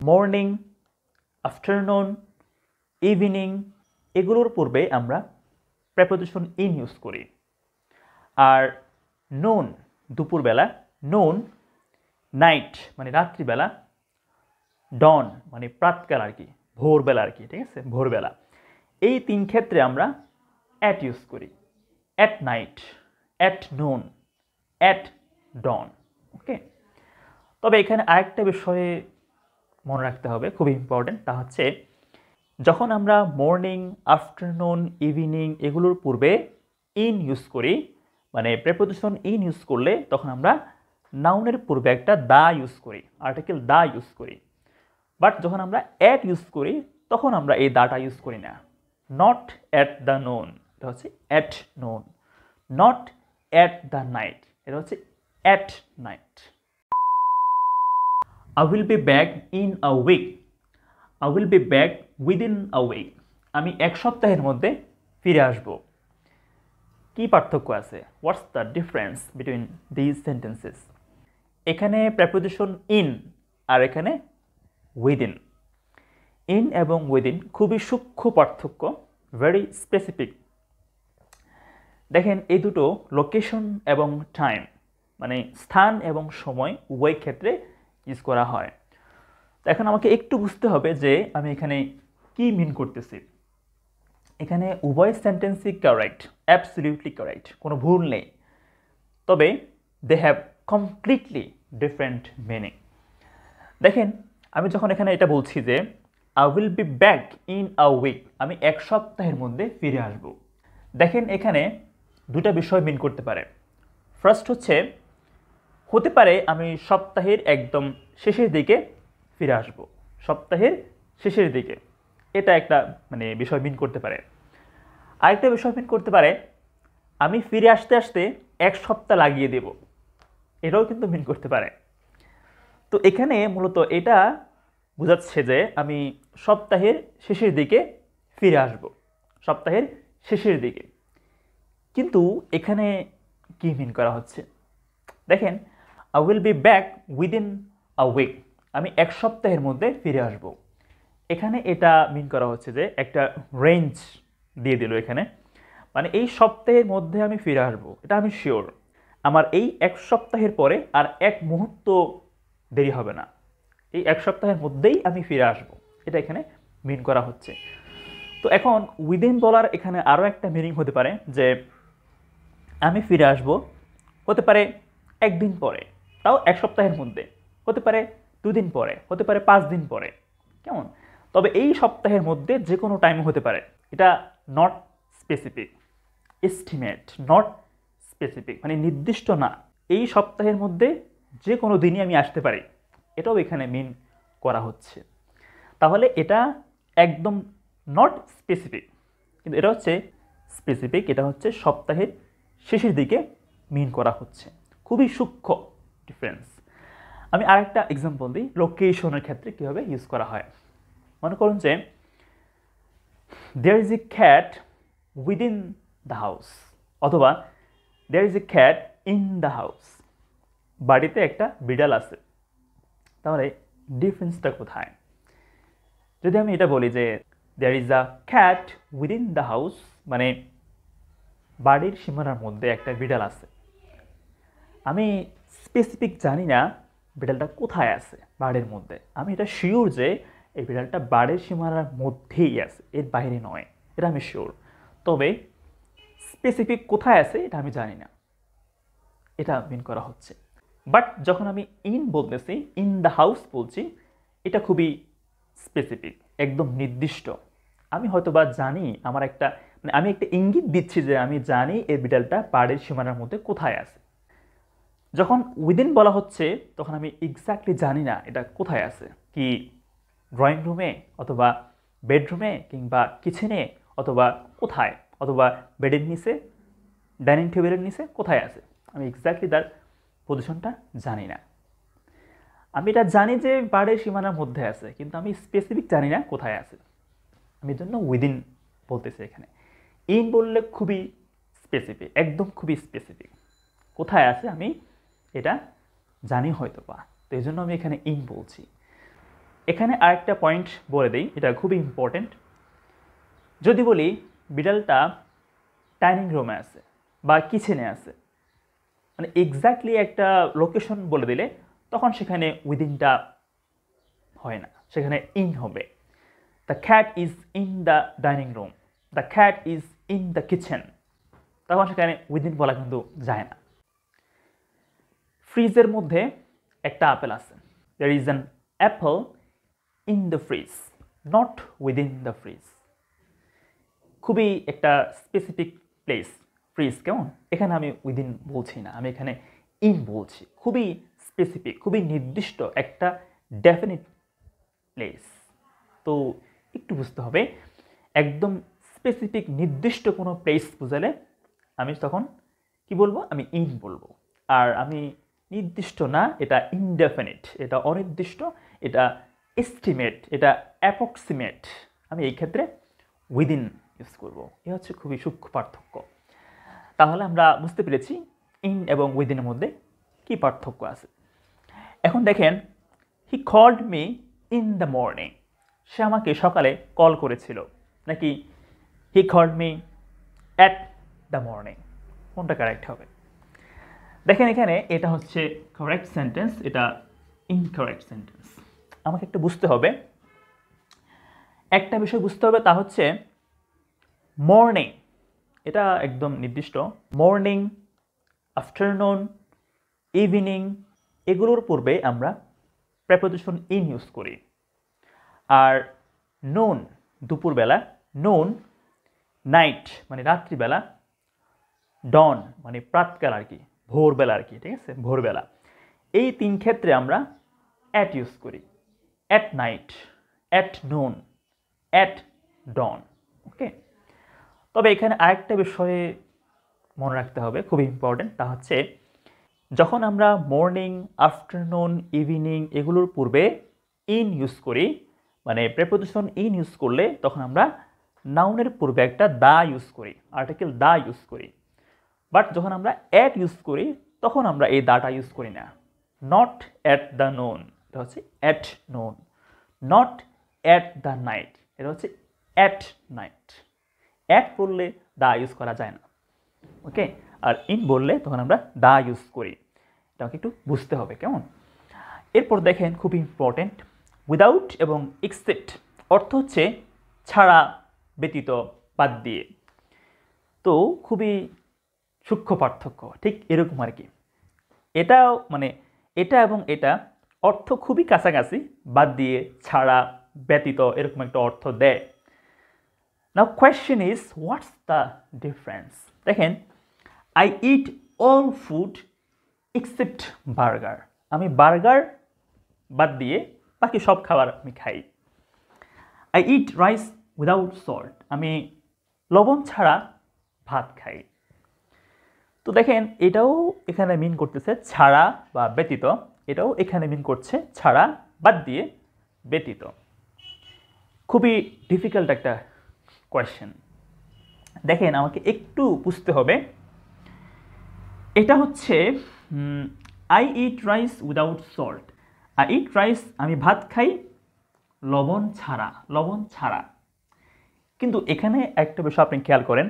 Morning, afternoon, evening এগুলোর পূর্বে আমরা প্রেপোজিশন ইন ইউজ করি। আর নুন দুপুরবেলা, নুন নাইট মানে রাত্রিবেলা, ডন মানে প্রাতকাল আর কি, ভোরবেলা আর কি, ঠিক আছে, ভোরবেলা। এই তিন ক্ষেত্রে আমরা অ্যাট ইউজ করি। At night, at noon, at dawn. Okay, তবে এখানে আরেকটা বিষয়ে মনে রাখতে হবে, খুব ইম্পর্টেন্ট, তা হচ্ছে যখন আমরা মর্নিং, আফটারনুন, ইভিনিং এগুলোর পূর্বে ইন ইউজ করি, মানে প্রেপোজিশন ইন ইউজ করলে তখন আমরা নাউনের পূর্বে একটা দা ইউজ করি, আর্টিকেল দা ইউজ করি। বাট যখন আমরা অ্যাট ইউজ করি তখন আমরা এই দাটা ইউজ করি না। নট অ্যাট দ্য নুন, এটা হচ্ছে at noon. Not at the night, এটা হচ্ছে at night. I will be back in a week. I will be back within a week. আমি এক সপ্তাহের মধ্যে ফিরে আসব। কি পার্থক্য আছে? What's the difference between these sentences? এখানে প্রেপোজিশন ইন আর এখানে উইদিন। ইন এবং উইদিন খুবই সূক্ষ্ম পার্থক্য, ভেরি স্পেসিফিক। দেখেন এই দুটো লোকেশন এবং টাইম মানে স্থান এবং সময় উভয় ক্ষেত্রে ইউজ করা হয়। তো এখন আমাকে একটু বুঝতে হবে যে আমি এখানে কি মিন করতেছি। এখানে উভয় সেন্টেন্সই কারেক্ট, অ্যাবসলিউটলি কারেক্ট, কোনো ভুল নেই। তবে they have completely different meaning. দেখেন আমি যখন এখানে এটা বলছি যে I will be back in a week, আমি এক সপ্তাহের মধ্যে ফিরে আসব। দেখেন এখানে দুটা বিষয় মিন করতে পারে। ফার্স্ট হতে পারে আমি সপ্তাহের একদম শেষের দিকে ফিরে আসব, সপ্তাহের শেষের দিকে, এটা একটা মানে বিষয় মিন করতে পারে। আরেকটা বিষয় মিন করতে পারে আমি ফিরে আসতে আসতে এক সপ্তাহ লাগিয়ে দেব, এটাও কিন্তু মিন করতে পারে। তো এখানে মূলত এটা বোঝাচ্ছে যে আমি সপ্তাহের শেষের দিকে ফিরে আসব, সপ্তাহের শেষের দিকে। কিন্তু এখানে কি মিন করা হচ্ছে দেখেন, I will be back within a week, আমি এক সপ্তাহের মধ্যে ফিরে আসব। এখানে এটা মিন করা হচ্ছে যে একটা রেঞ্জ দিয়ে দিল এখানে, মানে এই সপ্তাহের মধ্যে আমি ফিরে আসব, এটা আমি শিওর। আমার এই এক সপ্তাহের পরে আর এক মুহূর্ত দেরি হবে না, এই এক সপ্তাহের মধ্যেই আমি ফিরে আসব, এটা এখানে মিন করা হচ্ছে। তো এখন উইদিন বলার এখানে আরও একটা মিনিং হতে পারে যে আমি ফিরে আসব, হতে পারে একদিন পরে, তাও এক সপ্তাহের মধ্যে, হতে পারে দুদিন পরে, হতে পারে 5 দিন পরে, কেমন? তবে এই সপ্তাহের মধ্যে যে কোনো টাইমে হতে পারে, এটা not specific, estimate, not specific মানে নির্দিষ্ট না। এই সপ্তাহের মধ্যে যে কোনো দিনই আমি আসতে পারি, এটাও এখানে মিন করা হচ্ছে। তাহলে এটা একদম নট স্পেসিফিক, কিন্তু এটা হচ্ছে স্পেসিফিক, এটা হচ্ছে সপ্তাহের শেষের দিকে মিন করা হচ্ছে। খুবই সূক্ষ্ম ডিফারেন্স। আমি আরেকটা এক্সাম্পল দিই লোকেশনের ক্ষেত্রে কীভাবে ইউজ করা হয়। মনে করুন যে there is a cat within the house, অথবা there is a cat in the house, বাড়িতে একটা বিড়াল আছে। তাহলে ডিফারেন্সটা কোথায়? যদি আমি এটা বলি যে there is a cat within the house, মানে বাড়ির সীমানার মধ্যে একটা বিড়াল আছে। আমি স্পেসিফিক জানি না বিড়ালটা কোথায় আছে বাড়ির মধ্যে, আমি এটা শিওর যে এই বিড়ালটা বাড়ির সীমানার মধ্যেই আছে, এর বাইরে নয়, এটা আমি শিওর। তবে স্পেসিফিক কোথায় আছে এটা আমি জানি না, এটা মিন করা হচ্ছে। বাট যখন আমি ইন বলতেছি, ইন দ্য হাউস বলছি, এটা খুবই স্পেসিফিক, একদম নির্দিষ্ট। আমি হয়তো বা জানি, আমার একটা মানে আমি একটা ইঙ্গিত দিচ্ছি যে আমি জানি এই বিড়ালটা বাড়ির সীমানার মধ্যে কোথায় আছে। যখন উইদিন বলা হচ্ছে তখন আমি এক্স্যাক্টলি জানি না এটা কোথায় আছে, কি ড্রয়িং রুমে, অথবা বেডরুমে, কিংবা কিচেনে, অথবা কোথায়, অথবা বেডের নিচে, ডাইনিং টেবিলের নিচে, কোথায় আছে আমি এক্স্যাক্টলি তার পজিশনটা জানি না। আমি এটা জানি যে বাড়ির সীমানার মধ্যে আছে, কিন্তু আমি স্পেসিফিক জানি না কোথায় আছে, আমি এর জন্য উইদিন বলতেছি। এখানে ইন বললে খুবই স্পেসিফিক, একদম খুবই স্পেসিফিক, কোথায় আছে আমি এটা জানি হয়তো বা, তো এই জন্য আমি এখানে ইন বলছি। এখানে আরেকটা পয়েন্ট বলে দিই, এটা খুবই ইম্পর্টেন্ট। যদি বলি বিড়ালটা ডাইনিং রুমে আছে বা কিচেনে আছে, মানে এক্স্যাক্টলি একটা লোকেশন বলে দিলে তখন সেখানে উইদিনটা হয় না, সেখানে ইন হবে। The cat is in the dining room, the cat is in the kitchen, তখন সেখানে উইদিন বলা কিন্তু যায় না। ফ্রিজের মধ্যে একটা আপেল আছে, there is an apple in the fridge, not within the fridge. খুবই একটা স্পেসিফিক প্লেস ফ্রিজ, কেমন? এখানে আমি উইদিন বলছি না, আমি এখানে ইন বলছি। খুবই স্পেসিফিক, খুবই নির্দিষ্ট একটা ডেফিনিট প্লেস। তো একটু বুঝতে হবে, একদম স্পেসিফিক নির্দিষ্ট কোনো প্লেস বোঝালে আমি তখন কি বলবো? আমি ইন বলবো। আর আমি নির্দিষ্ট না, এটা ইনডেফিনিট, এটা অনির্দিষ্ট, এটা এস্টিমেট, এটা অ্যাপ্রক্সিমেট, আমি এই ক্ষেত্রে উইদিন ইউজ করব। এ হচ্ছে খুবই সূক্ষ্ম পার্থক্য। তাহলে আমরা বুঝতে পেরেছি ইন এবং উইদিনের মধ্যে কি পার্থক্য আছে। এখন দেখেন, he called me in the morning, সে আমাকে সকালে কল করেছিল, নাকি he called me at the morning, কোনটা কারেক্ট হবে? দেখেন এখানে এটা হচ্ছে কারেক্ট সেন্টেন্স, এটা ইনকারেক্ট সেন্টেন্স। আমাকে একটু বুঝতে হবে, একটা বিষয় বুঝতে হবে, তা হচ্ছে মর্নিং, এটা একদম নির্দিষ্ট। মর্নিং, আফটারনুন, ইভিনিং, এগুলোর পূর্বে আমরা প্রেপোজিশন ইন ইউজ করি। আর নুন, দুপুরবেলা, নুন, নাইট মানে রাত্রিবেলা, ডন মানে প্রাতকাল আর কি, ভোরবেলা আর কি, ঠিক আছে, ভোরবেলা। এই তিন ক্ষেত্রে আমরা অ্যাট ইউজ করি, at night, at noon, at dawn. Okay, তবে এখানে আরেকটা বিষয়ে মনে রাখতে হবে, খুবই ইম্পর্টেন্ট, তা হচ্ছে যখন আমরা মর্নিং, আফটারনুন, ইভিনিং এগুলোর পূর্বে ইন ইউজ করি, মানে প্রেপোজিশন ইন ইউজ করলে তখন আমরা নাউনের পূর্বে একটা দা ইউজ করি, আর্টিকেল দা ইউজ করি। বাট যখন আমরা অ্যাট ইউজ করি তখন আমরা এই দাটা ইউজ করি না। নট অ্যাট দ্য নুন, এটা হচ্ছে at noon. Not at the night, এটা হচ্ছে অ্যাট নাইট। অ্যাট বললে দা ইউজ করা যায় না, ওকে। আর ইন বললে তখন আমরা দা ইউজ করি, এটা আমাকে একটু বুঝতে হবে, কেমন? এরপর দেখেন, খুবই ইম্পর্টেন্ট, উইদাউট এবং এক্সেপ্ট অর্থ হচ্ছে ছাড়া, ব্যতীত, বাদ দিয়ে। তো খুবই সূক্ষ্ম পার্থক্য, ঠিক এরকম আর কি। এটাও মানে এটা এবং এটা অর্থ খুবই কাছাকাছি, বাদ দিয়ে, ছাড়া, ব্যতীত এরকম একটা অর্থ দেয়। Now question is what's the difference? দেখেন, I eat all food except burger, আমি বার্গার বাদ দিয়ে বাকি সব খাবার আমি খাই। I eat rice without salt, আমি লবণ ছাড়া ভাত খাই। তো দেখেন, এটাও এখানে মিন করতেছে ছাড়া বা ব্যতীত, এটাও এখানে মিন করছে ছাড়া, বাদ দিয়ে, ব্যতীত। খুবই ডিফিকাল্ট একটা কোয়েশ্চেন। দেখেন, আমাকে একটু বুঝতে হবে, এটা হচ্ছে I eat rice without salt, I eat rice আমি ভাত খাই লবণ ছাড়া, লবণ ছাড়া। কিন্তু এখানে একটা বিষয় আপনি খেয়াল করেন,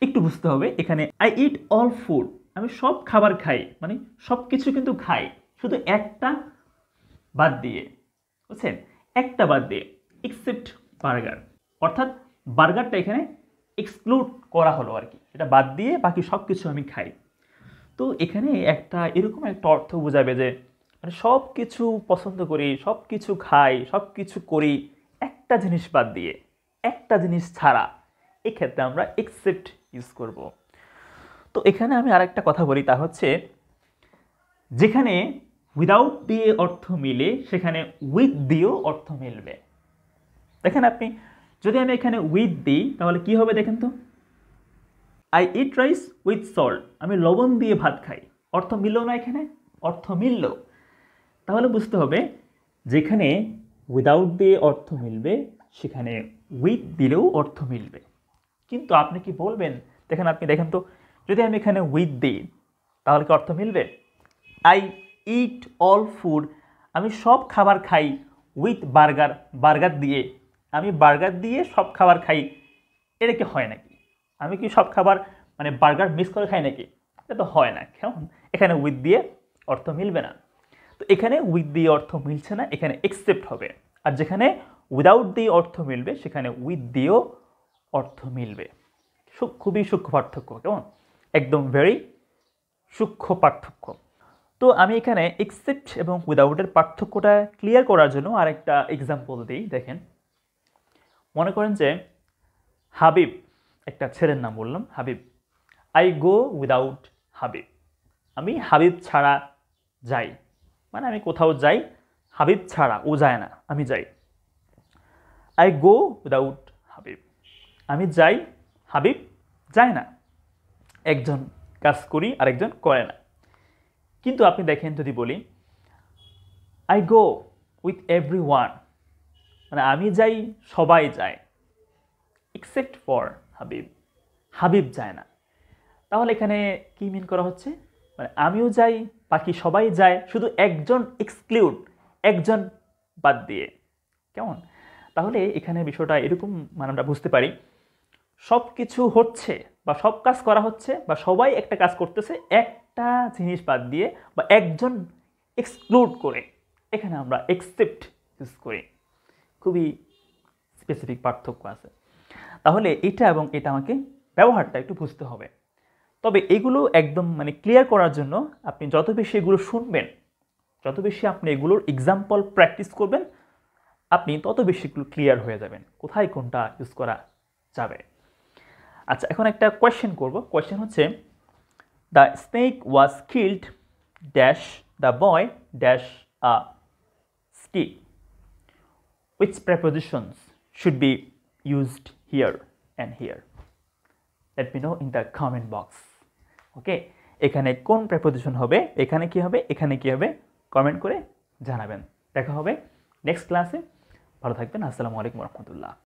একটু বুঝতে হবে, এখানে আই ইট অল ফুড, আমি সব খাবার খাই, মানে সব কিছু কিন্তু খাই, শুধু একটা বাদ দিয়ে, বুঝছেন? একটা বাদ দিয়ে, এক্সেপ্ট বার্গার, অর্থাৎ বার্গারটা এখানে এক্সক্লুড করা হলো আর কি, এটা বাদ দিয়ে বাকি সব কিছু আমি খাই। তো এখানে একটা এরকম একটা অর্থ বোঝাবে যে মানে সব কিছু পছন্দ করি, সব কিছু খাই, সব কিছু করি, একটা জিনিস বাদ দিয়ে, একটা জিনিস ছাড়া, এক্ষেত্রে আমরা এক্সেপ্ট ইউজ করব। তো এখানে আমি আরেকটা কথা বলি, তা হচ্ছে যেখানে উইদাউট দিয়ে অর্থ মিলে সেখানে উইথ দিয়েও অর্থ মিলবে। দেখেন আপনি, যদি আমি এখানে উইথ দিই তাহলে কি হবে দেখেন তো, I eat rice with salt, আমি লবণ দিয়ে ভাত খাই, অর্থ মিলল না? এখানে অর্থ মিলল। তাহলে বুঝতে হবে যেখানে উইদাউট দিয়ে অর্থ মিলবে সেখানে উইথ দিলেও অর্থ মিলবে। কিন্তু আপনি কি বলবেন, দেখেন আপনি দেখেন তো, যদি আমি এখানে উইথ দিই তাহলে কি অর্থ মিলবে? আই ইট অল ফুড, আমি সব খাবার খাই উইথ বার্গার, বার্গার দিয়ে, আমি বার্গার দিয়ে সব খাবার খাই, এটা কি হয় নাকি? আমি কি সব খাবার মানে বার্গার মিস করে খাই নাকি? এটা তো হয় না। কেমন? এখানে উইথ দিয়ে অর্থ মিলবে না। তো এখানে উইথ দিয়ে অর্থ মিলছে না, এখানে এক্সেপ্ট হবে। আর যেখানে উইদাউট দিয়ে অর্থ মিলবে সেখানে উইথ দিয়েও অর্থ মিলবে। খুবই সূক্ষ্ম পার্থক্য, কেমন? একদম ভেরি সূক্ষ্ম পার্থক্য। তো আমি এখানে এক্সেপ্ট এবং উইদাউটের পার্থক্যটা ক্লিয়ার করার জন্য আরেকটা এক্সাম্পল দিই। দেখেন, মনে করেন যে হাবিব, একটা ছেলের নাম বললাম Habib. I go without Habib, আমি হাবিব ছাড়া যাই, মানে আমি কোথাও যাই হাবিব ছাড়া, ও যায় না, আমি যাই। আই গো উইদাউট হাবিব, আমি যাই, হাবিব যায় না। একজন কাজ করি আর একজন করে না। কিন্তু আপনি দেখেন, যদি বলি I go with every one, মানে আমি যাই, সবাই যায়, এক্সেপ্ট ফর হাবিব, হাবিব যায় না। তাহলে এখানে কি মিন করা হচ্ছে? মানে আমিও যাই, বাকি সবাই যায়, শুধু একজন এক্সক্লুড, একজন বাদ দিয়ে। কেমন? তাহলে এখানে বিষয়টা এরকম মানে আমরা বুঝতে পারি, সব কিছু হচ্ছে বা সব কাজ করা হচ্ছে বা সবাই একটা কাজ করতেছে, একটা জিনিস বাদ দিয়ে বা একজন এক্সক্লুড করে, এখানে আমরা এক্সেপ্ট ইউজ করি। খুবই স্পেসিফিক পার্থক্য আছে। তাহলে এটা এবং এটা আমাকে ব্যবহারটা একটু বুঝতে হবে। তবে এগুলো একদম মানে ক্লিয়ার করার জন্য আপনি যত বেশি এগুলো শুনবেন, যত বেশি আপনি এগুলোর এক্সাম্পল প্র্যাকটিস করবেন, আপনি তত বেশি এগুলো ক্লিয়ার হয়ে যাবেন কোথায় কোনটা ইউজ করা যাবে। আচ্ছা, এখন একটা কোয়েশ্চেন করব। কোয়েশ্চেন হচ্ছে, the snake was killed dash the boy dash a ski, which prepositions should be used here and here? Let me know in the comment box. ওকে, এখানে কোন প্রেপোজিশন হবে, এখানে কি হবে, এখানে কি হবে, কমেন্ট করে জানাবেন। দেখা হবে নেক্সট ক্লাসে। ভালো থাকবেন। আসসালামু আলাইকুম রহমতুল্লাহ।